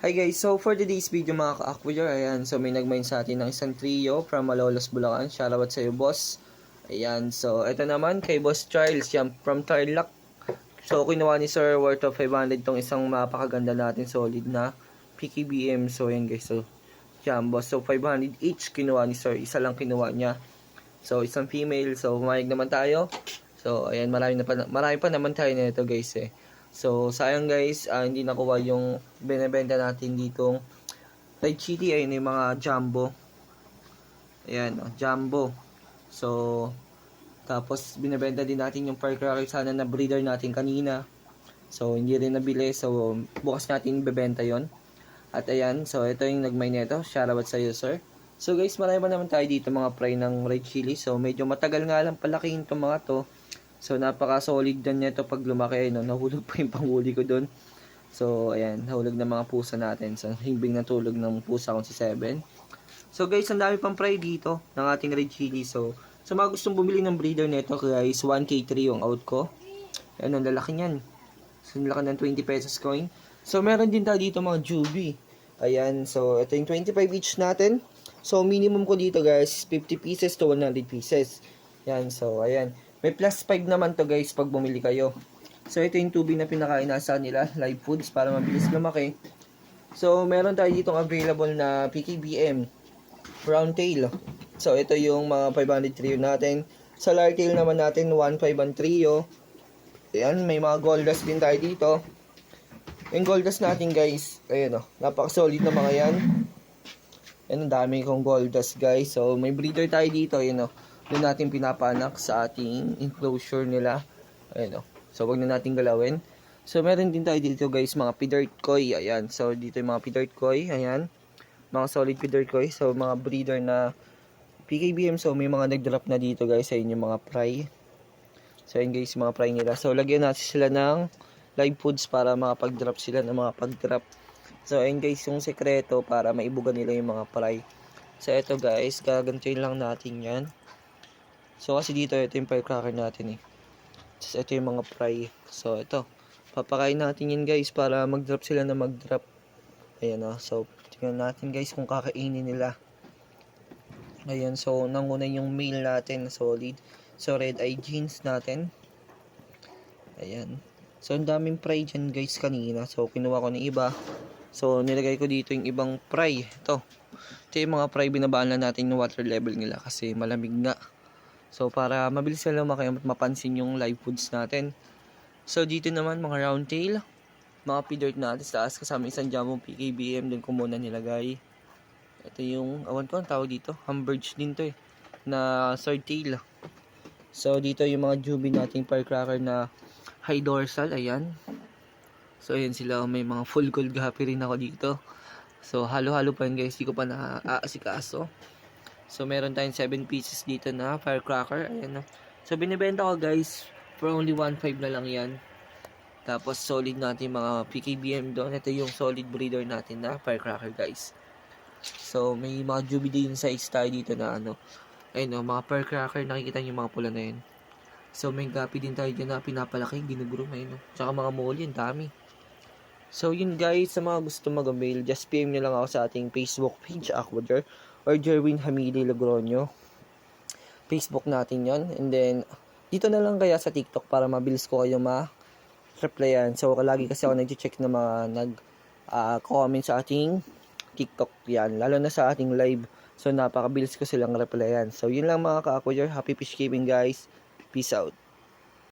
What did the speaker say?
Hi guys, so for today's video mga ka-aquayer, ayan, so may nag-mine sa atin ng isang trio from Malolos, Bulacan. Shoutout sa iyo, boss. Ayan, so ito naman kay Boss Charles, yan, from Tarlac. So kinuha ni Sir worth of 500 tong isang mapakaganda natin solid na PKBM. So ayan guys, so yan boss, so 500 each kinuha ni Sir, isa lang kinuha niya. So isang female, so humayag naman tayo. So ayan, marami pa naman tayo nito guys eh. So sayang guys, hindi nakuha yung binebenta natin ditong Red Chili. Ayun yung mga jumbo. Ayan, jumbo. So tapos binebenta din natin yung firecracker sana na breeder natin kanina. So hindi rin nabili. So bukas natin bebenta yon. At ayan, so ito yung nagmine nito. Shoutout sa iyo, sir. So guys, marami pa naman tayo dito mga fry ng Red Chili. So medyo matagal nga lang palakihin itong mga to. So napaka-solid din nito pag lumaki, no. Nahulog pa yung panghuli ko doon. So ayan, nahulog na mga pusa natin. So himbing natulog ng pusa kong si 7. So guys, ang dami pang fry dito ng ating Red Chili. So sa mga gustong bumili ng breeder nito guys, 1K3 yung out ko. Ayan, ang lalaki niyan. So nilaki ng 20 pesos coin. So meron din tayo dito mga Juby. Ayan, so ito yung 25 each natin. So minimum ko dito guys, 50 pieces to 100 pieces. Ayan, so ayan. May plus 5 naman to guys pag bumili kayo. So ito yung tubig na pinakain nasa nila, live foods para mabilis lumaki. So meron tayo ditong available na PKBM round tail. So ito yung mga 500 trio natin. Sa large tail naman natin 1.5 ang trio. Ayan, may mga goldas din tayo dito. Yung goldas natin guys, ayun o, napaka-solid na mga yan. Ayan, ang dami kong goldas guys. So may breeder tayo dito, ayun o. Doon natin pinapanak sa ating enclosure nila. Ayun o. So wag na natin galawin. So meron din tayo dito guys, mga pidirt koi. Ayan, so dito yung mga pidirt koi. Ayan, mga solid pidirt koi. So mga breeder na PKBM. So may mga nag-drop na dito guys. Ayun yung mga fry. So ayun guys, mga fry nila. So lagyan natin sila ng live foods para makapag-drop sila ng mga pag-drop. So ayun guys, yung sekreto para maibugan nila yung mga fry. So ito guys, gagantuin lang natin yan. So kasi dito, ito yung firecracker natin eh. Tapos ito yung mga fry. So ito, papakain natin yan guys para mag-drop sila na mag-drop. Ayan o, so tingnan natin guys kung kakainin nila. Ayan, so nanguna yung male natin na solid. So red eye jeans natin. Ayan. So ang daming fry dyan guys kanina. So kinuha ko ng iba. So nilagay ko dito yung ibang fry. Ito yung mga fry, binabaan lang natin yung water level nila kasi malamig nga. So para mabilis sila lumaki at mapansin yung live foods natin. So dito naman mga round tail, mga pidirt natin sa taas kasama isang jumbo PKBM din ko muna nilagay. Ito yung, awan ko ang tawag dito, hamburge din to eh, na third tail. So dito yung mga juby nating firecracker na high dorsal, ayan. So ayan sila, may mga full gold gapi rin ako dito. So halo-halo pa yun guys, di ko pa naaasikaso. So meron tayong 7 pieces dito na firecracker. Ayan na. So binibenta ko guys for only 1.5 na lang yan. Tapos solid natin mga PKBM doon. Ito yung solid breeder natin na firecracker guys. So may mga juby din size tayo dito na ano. Ayun o, mga firecracker. Nakikita nyo yung mga pula na yun. So may gapi din tayo dyan na pinapalaki. Ginuguro ayun o. Tsaka mga molly, ang dami. So yun guys, sa mga gusto mag-avail, just PM nyo lang ako sa ating Facebook page, Aquager, or Jerwin Hamili Logroño. Facebook natin yon. And then, dito na lang kaya sa TikTok para mabilis ko kayo ma-replyan. So, lagi kasi ako nag-check na mga nag-comment sa ating TikTok yan. Lalo na sa ating live. So, napakabilis ko silang replyan. So, yun lang mga ka-Aquager. Happy fish keeping guys. Peace out.